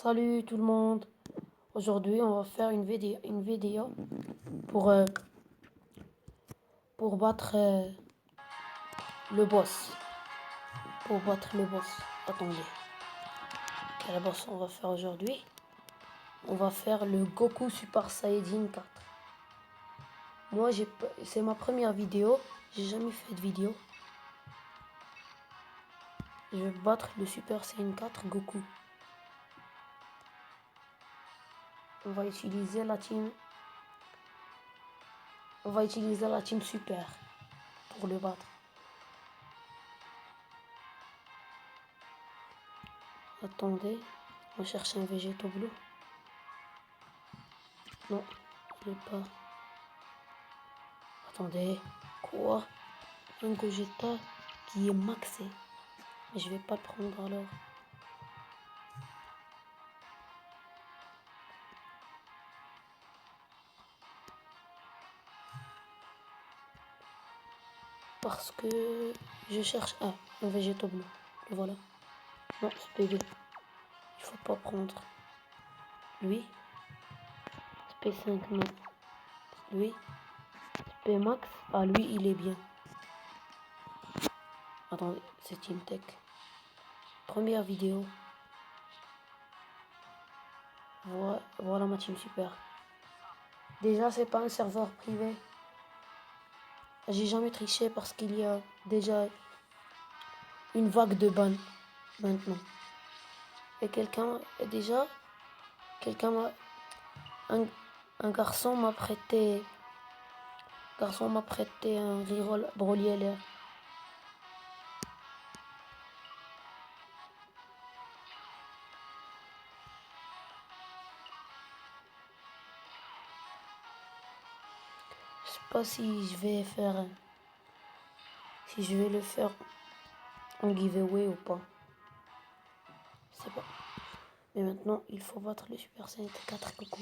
Salut tout le monde. Aujourd'hui, on va faire une vidéo pour, euh, pour battre le boss. Pour battre le boss. Attendez. Quel boss on va faire aujourd'hui? On va faire le Goku Super Saiyajin 4. Moi, c'est ma première vidéo. J'ai jamais fait de vidéo. Je vais battre le Super Saiyan 4 Goku. On va utiliser la team. On va utiliser la team Super pour le battre. Attendez, on cherche un végétaux bleu. Non, il n'est pas. Attendez, quoi? Un Gogeta qui est maxé. Mais je vais pas le prendre alors. Parce que je cherche un végétaux bleu. Le voilà. Non, c'est P2. Il faut pas prendre. Lui. P5, non. Lui. P max. Ah, lui, il est bien. Attendez, c'est Team Tech. Première vidéo. Voilà ma team super. Déjà, c'est pas un serveur privé. J'ai jamais triché parce qu'il y a déjà une vague de ban maintenant. Et quelqu'un m'a, un garçon m'a prêté un reroll Broly LR. Je sais pas si je vais le faire en giveaway ou pas. Je sais pas. Mais maintenant, il faut battre le Super Saiyan 4 Goku.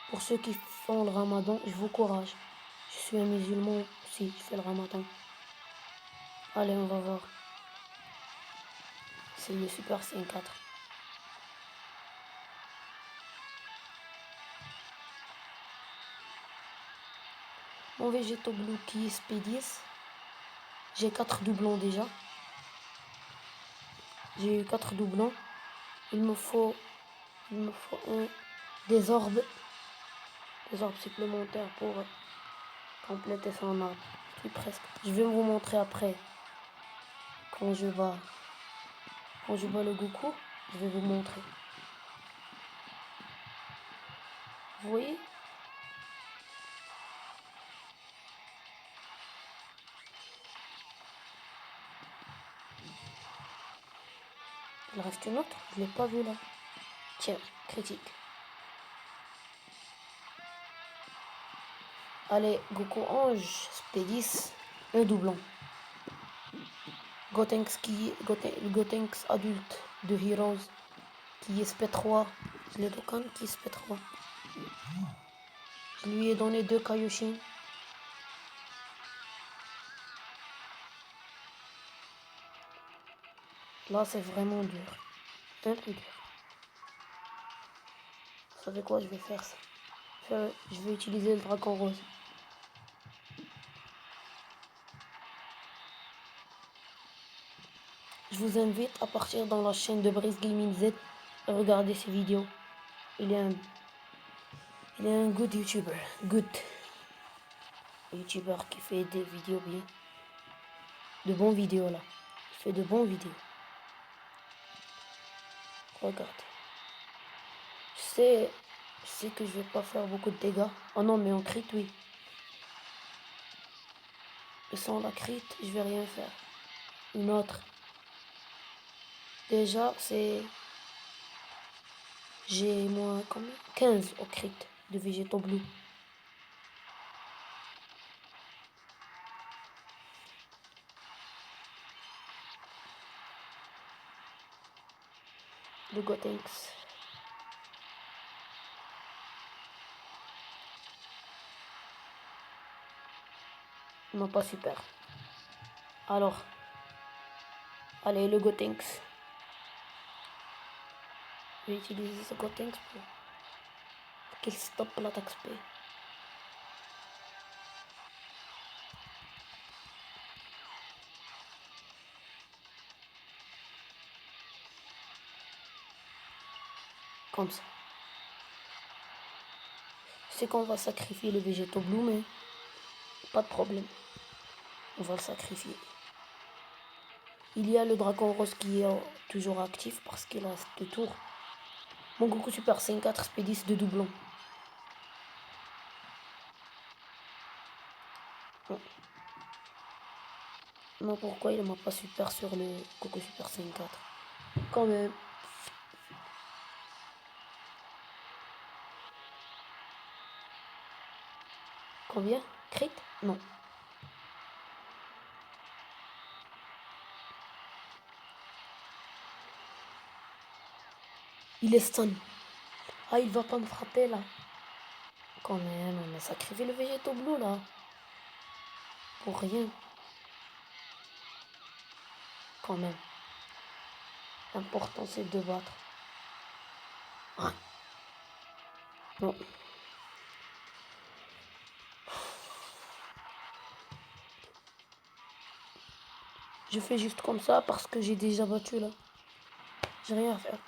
Pour ceux qui font le ramadan, je vous encourage. Je suis un musulman aussi, je fais le ramadan. Allez, on va voir. C'est le Super Saiyan 4. Mon végétaux blue qui est SP10. J'ai 4 doublons déjà. J'ai eu 4 doublons. Il me faut des orbes supplémentaires pour compléter son arbre. Je suis presque. Je vais vous montrer après. Quand je bats le Goku, je vais vous montrer. Vous voyez? Il reste une autre. Je l'ai pas vu là. Tiens, critique. Allez, Goku Ange, SP10, un doublon. Gotenks adulte de Heroes qui est SP3. Je l'ai Dokkan qui est SP3. Je lui ai donné 2 Kaioshin. Là, c'est vraiment dur. Un peu dur. Vous savez quoi? Je vais faire ça. Je vais utiliser le dragon rose. Je vous invite à partir dans la chaîne de Brice Gaming Z et regarder ses vidéos. Il est un good YouTuber. Good YouTuber qui fait des vidéos bien. De bons vidéos là. Il fait de bons vidéos. Regardez. Je sais que je vais pas faire beaucoup de dégâts. Oh non, mais en crit, oui. Et sans la crit, je vais rien faire. Une autre. Déjà, j'ai moins combien 15 au crit de végétaux bleus. De Gotenks. Non, pas super. Alors, allez, le Gotenks. Je vais utiliser ce Gotenks pour qu'il stoppe l'attaque spé. Comme ça. C'est qu'on va sacrifier le végétaux blue, mais pas de problème. On va le sacrifier. Il y a le dragon rose qui est toujours actif parce qu'il a 2 tours. Mon Goku Super Saiyan 4 SP10 de doublon. Non, pourquoi il m'a pas super sur le Goku Super Saiyan 4? Quand même. Combien? Crit? Non. Il est stun. Ah, il va pas me frapper là. Quand même, on a sacrifié le végétaux bleu là. Pour rien. Quand même. L'important c'est de battre. Ah. Non. Je fais juste comme ça parce que j'ai déjà battu là. J'ai rien à faire.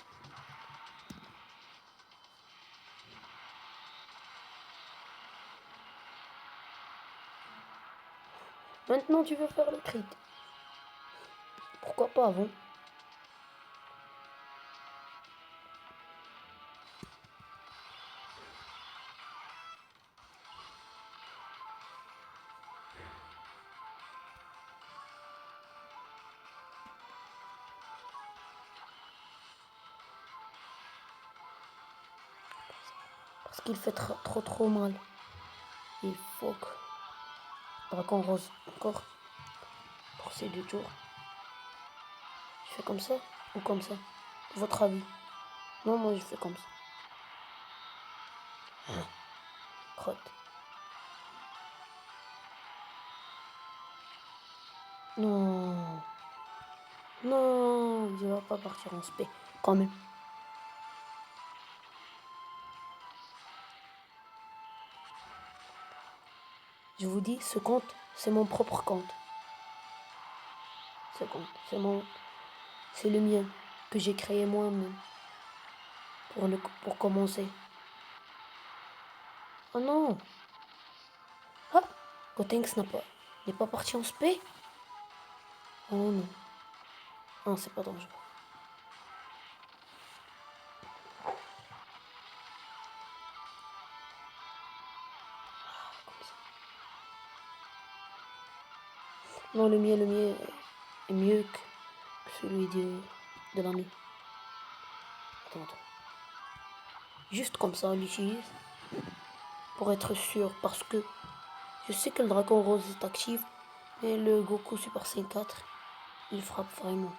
Maintenant tu veux faire le crit. Pourquoi pas avant? Parce qu'il fait trop mal. Il faut que... Dragon rose. Encore. Pour ces 2 tours. Je fais comme ça ou comme ça? Votre avis? Non, moi je fais comme ça. Crotte. Non. Non, il va pas partir en spé. Quand même. Je vous dis, ce compte, c'est mon propre compte. Ce compte, c'est le mien que j'ai créé moi-même pour commencer. Oh non. Ah, Gotenks n'est pas parti en spé. Oh non. Non, c'est pas dangereux. Non, le mien est mieux que celui de l'ami. Attends. Juste comme ça, on l'utilise. Pour être sûr, parce que je sais que le dragon rose est actif, mais le Goku Super Saiyan 4, il frappe vraiment.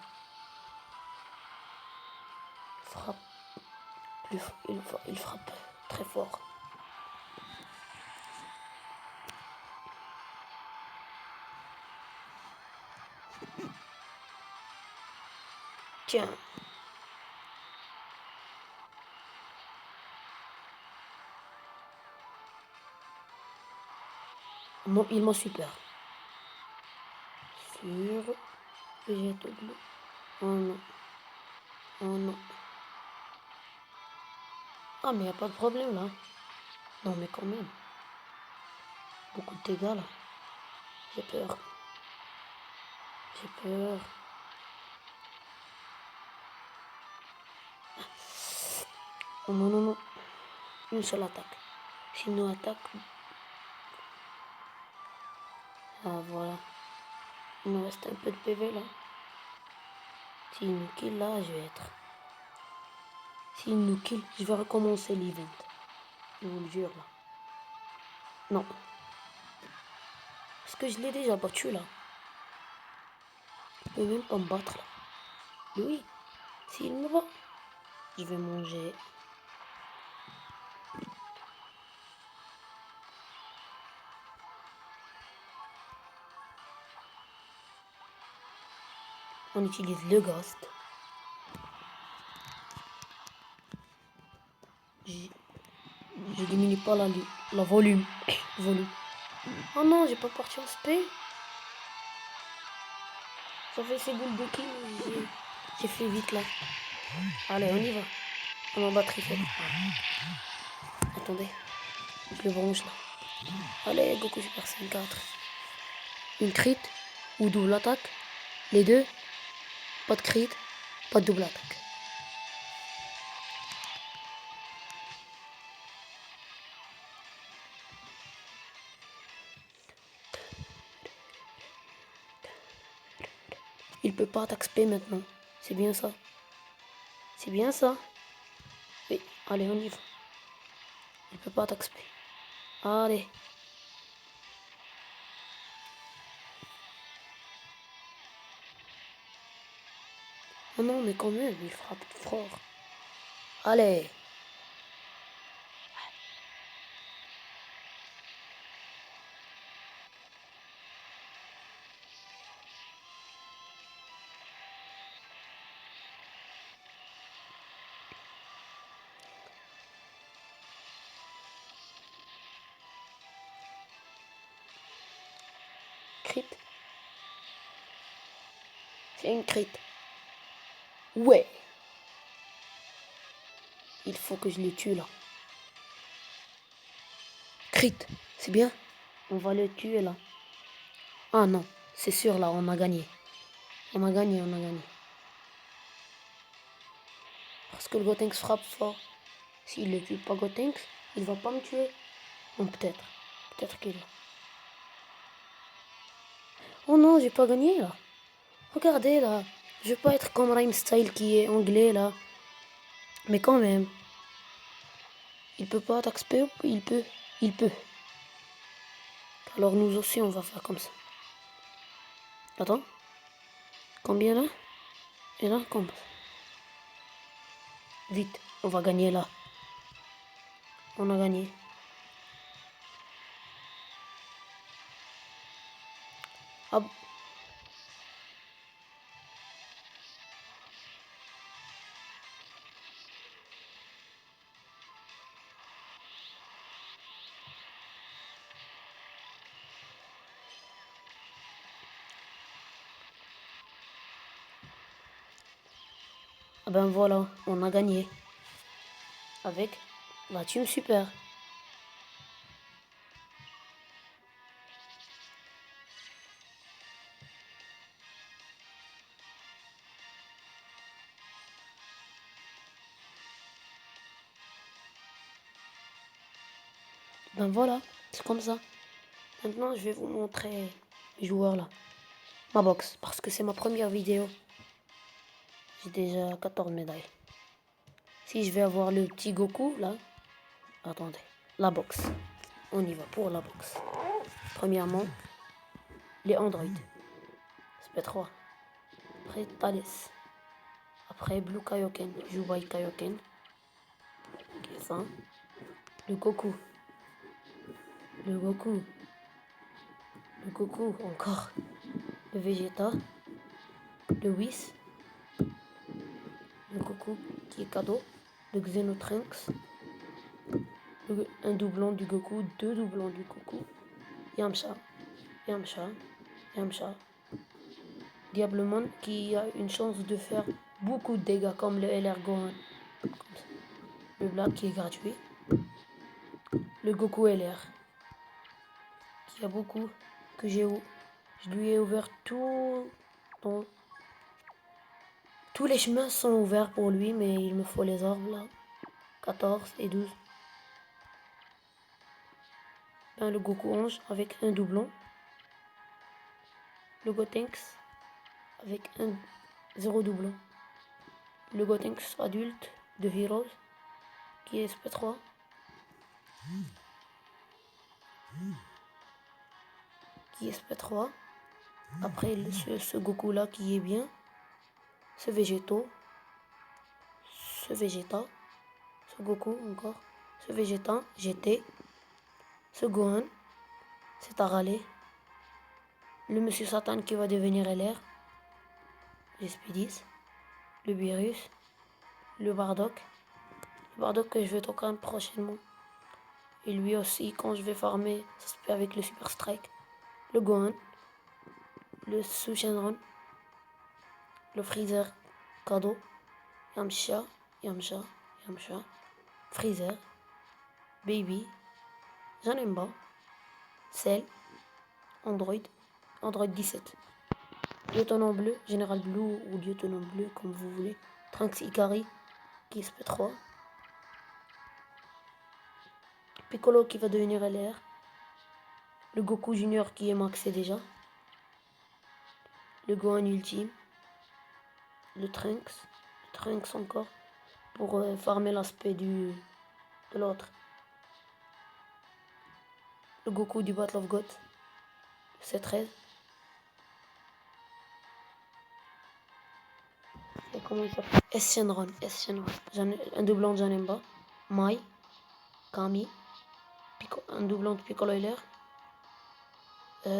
Il frappe très fort. Tiens. Non, il m'a super. Sur végétaux bleu. Oh non. Oh non. Ah, mais y a pas de problème là. Non, mais quand même. Beaucoup de dégâts là. J'ai peur. J'ai peur. Oh non, non, non. Une seule attaque. Sinon, attaque. Ah, voilà. Il me reste un peu de PV là. S'il nous kill là, je vais être. S'il nous kill, je vais recommencer l'event. Je vous le jure là. Non. Parce que je l'ai déjà battu là. Il peut même pas me battre là. Oui. S'il me bat, je vais manger. On utilise le Ghost. Je diminue pas la volume. volume. Oh non, j'ai pas parti en spé. Ça fait ces boules de qui j'ai fait vite là. Allez, on y va. On en batterie faible. Attendez. Je le branche là. Allez, Goku Super Saiyan 4. Une crit ou double attaque. Les deux. Pas de crit, pas de double attaque. Il peut pas attaquer spé maintenant. C'est bien ça. C'est bien ça. Oui, allez, on y va. Il peut pas attaquer spé. Allez. Oh non, mais quand même, il frappe fort. Allez. Crit. C'est une crit. Ouais. Il faut que je le tue là. Crit. C'est bien. On va le tuer là. Ah non. C'est sûr là, on a gagné. On a gagné, on a gagné. Parce que le Gotenks frappe fort. S'il ne tue pas Gotenks, il va pas me tuer. Ou peut-être. Peut-être qu'il va. Oh non, j'ai pas gagné là. Regardez là. Je veux pas être comme Rhyme Style qui est anglais là. Mais quand même. Il peut pas attaquer spé. Il peut. Il peut. Alors nous aussi on va faire comme ça. Attends. Combien là? Et là, combien? Vite. On va gagner là. On a gagné. Ah, ah ben voilà, on a gagné. Avec la team super. Ben voilà, c'est comme ça. Maintenant, je vais vous montrer les joueurs là. Ma box, parce que c'est ma première vidéo. J'ai déjà 14 médailles. Si je vais avoir le petit Goku là. Attendez. La box. On y va pour la box. Premièrement, les Android. SP3. Après Thales. Après Blue Kaioken. Jubai Kaioken. Qui est ça. Le Goku. Le Goku. Le Goku encore. Le Vegeta. Le Whis. Le Goku qui est cadeau. Le Xenotrunks. Un doublon du Goku. Deux doublons du Goku. Yamcha. Yamcha. Yamcha. Diablemon qui a une chance de faire beaucoup de dégâts comme le LR Gohan. Le Black qui est gratuit. Le Goku LR qui a beaucoup que je lui ai ouvert tout. Tous les chemins sont ouverts pour lui, mais il me faut les orbes là. 14 et 12. Ben, le Goku Ange avec un doublon. Le Gotenks avec un 0 doublon. Le Gotenks adulte de Heroes qui est SP3. Qui est SP3. Après ce Goku là qui est bien. Ce Végéto. Ce Vegeta. Ce Goku encore. Ce Vegeta GT. Ce Gohan. C'est Arale. Le Monsieur Satan qui va devenir LR. J'ai Speedis, le Virus, le Bardock. Le Bardock que je vais token prochainement. Et lui aussi, quand je vais farmer, ça se fait avec le Super Strike. Le Gohan, le Sushenron, le Freezer Cadeau, Yamcha, Freezer, Baby, Janemba, Cell, Android, Android 17. Lieutenant bleu, Général bleu ou lieutenant bleu comme vous voulez. Trunks Ikari, qui est SP3. Piccolo qui va devenir LR. Le Goku Junior qui est maxé déjà. Le Gohan Ultime. Le Trunks encore. Pour farmer l'aspect de l'autre. Le Goku du Battle of God. C13. Et comment il s'appelle? S. Shenron. Un doublant de Janemba. Mai. Kami. Un doublant de Piccolo LR.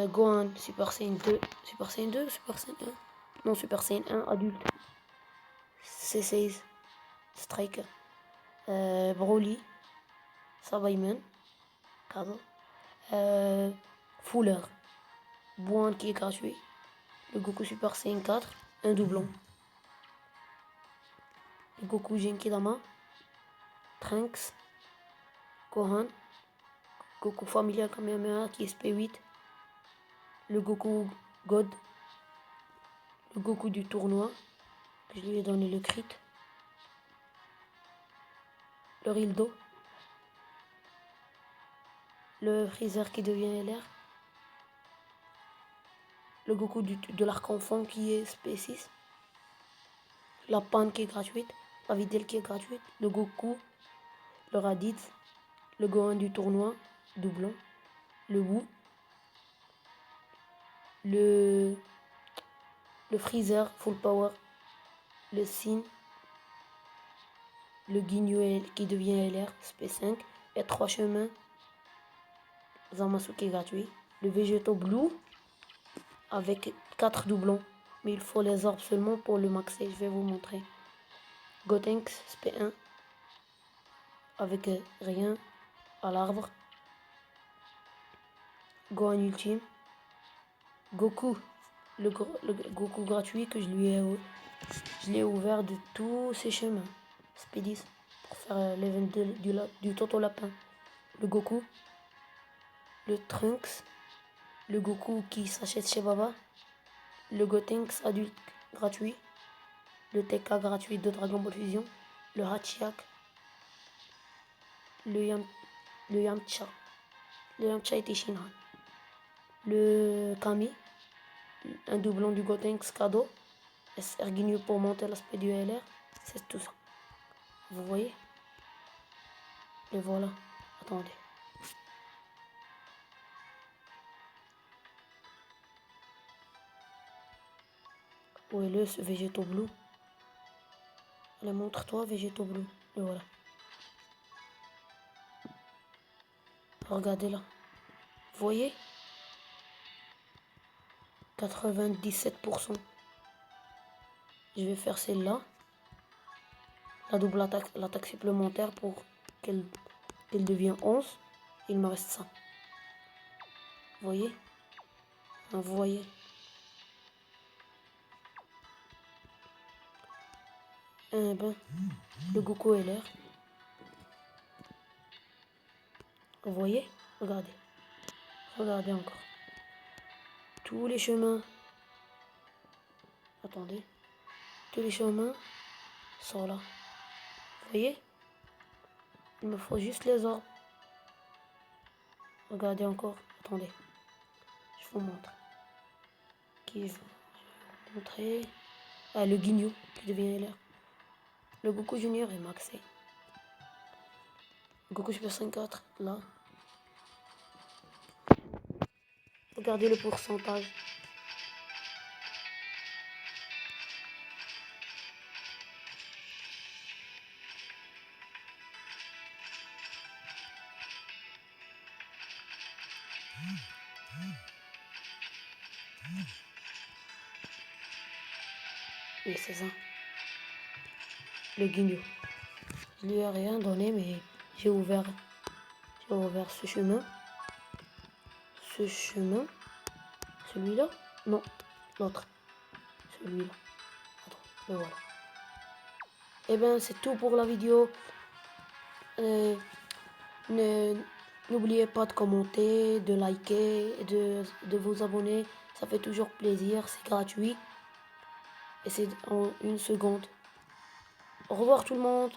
Gohan, Super Saiyan 2. Super Saiyan 2 Super Saiyan 1? Non, Super Saiyan 1 adulte. C16. Striker. Broly. Sabaiman. Cadeau. Fuller. Boan qui est gratuit. Le Goku Super Saiyan 4. Un doublon. Le Goku Genkidama. Trunks. Gohan. Goku Familial Kamehameha qui est SP8. Le Goku God. Le Goku du tournoi. Que je lui ai donné le crit. Le Rildo. Le Freezer qui devient LR. Le Goku de l'arc-enfant qui est SP6. La Pan qui est gratuite. La Videl qui est gratuite. Le Goku. Le Raditz. Le Gohan du tournoi. Doublon. Le Wu. Le Freezer Full Power. Le Sin. Le Ginyu qui devient LR. SP5. Et 3 chemins. Zamasu qui est gratuit. Le Végéto Blue. Avec 4 doublons. Mais il faut les orbes seulement pour le maxer. Je vais vous montrer. Gotenks SP1. Avec rien à l'arbre. Gohan Ultime. Goku. Le Goku gratuit que je l'ai ouvert de tous ses chemins. Speedis. Pour faire l'event du Toto Lapin. Le Goku. Le Trunks. Le Goku qui s'achète chez Baba. Le Gotenks adulte gratuit. Le TK gratuit de Dragon Ball Fusion. Le Hachiak. Le Yamcha. Le Yamcha et Shinhan. Le Kami. Un doublon du Gotenks cadeau. SR Ginyu pour monter l'aspect du LR. C'est tout ça. Vous voyez? Et voilà. Attendez. Où est le Végéto Blue? Allez, montre-toi Végéto Blue. Et voilà. Regardez là. Vous voyez? 97%. Je vais faire celle-là. La double attaque, l'attaque supplémentaire pour qu'elle devienne 11. Il me reste ça. Vous voyez? Vous voyez? Ben, le Goku LR. Vous voyez? Regardez. Regardez encore. Tous les chemins. Attendez. Tous les chemins sont là. Vous voyez? Il me faut juste les orbes. Regardez encore. Attendez. Je vous montre. Qui je vais vous montrer. Ah, le Ginyu qui devient LR. Le Goku Junior est maxé. Goku Super 54, là. Regardez le pourcentage. Oui, c'est ça. Le guignol. Je lui ai rien donné, mais j'ai ouvert ce chemin. Ce chemin. Celui-là? Non, l'autre. Celui-là. Attends, le voilà. Et ben, c'est tout pour la vidéo. Ne, n'oubliez pas de commenter, de liker, de vous abonner. Ça fait toujours plaisir, c'est gratuit. Et c'est en une seconde. Au revoir tout le monde.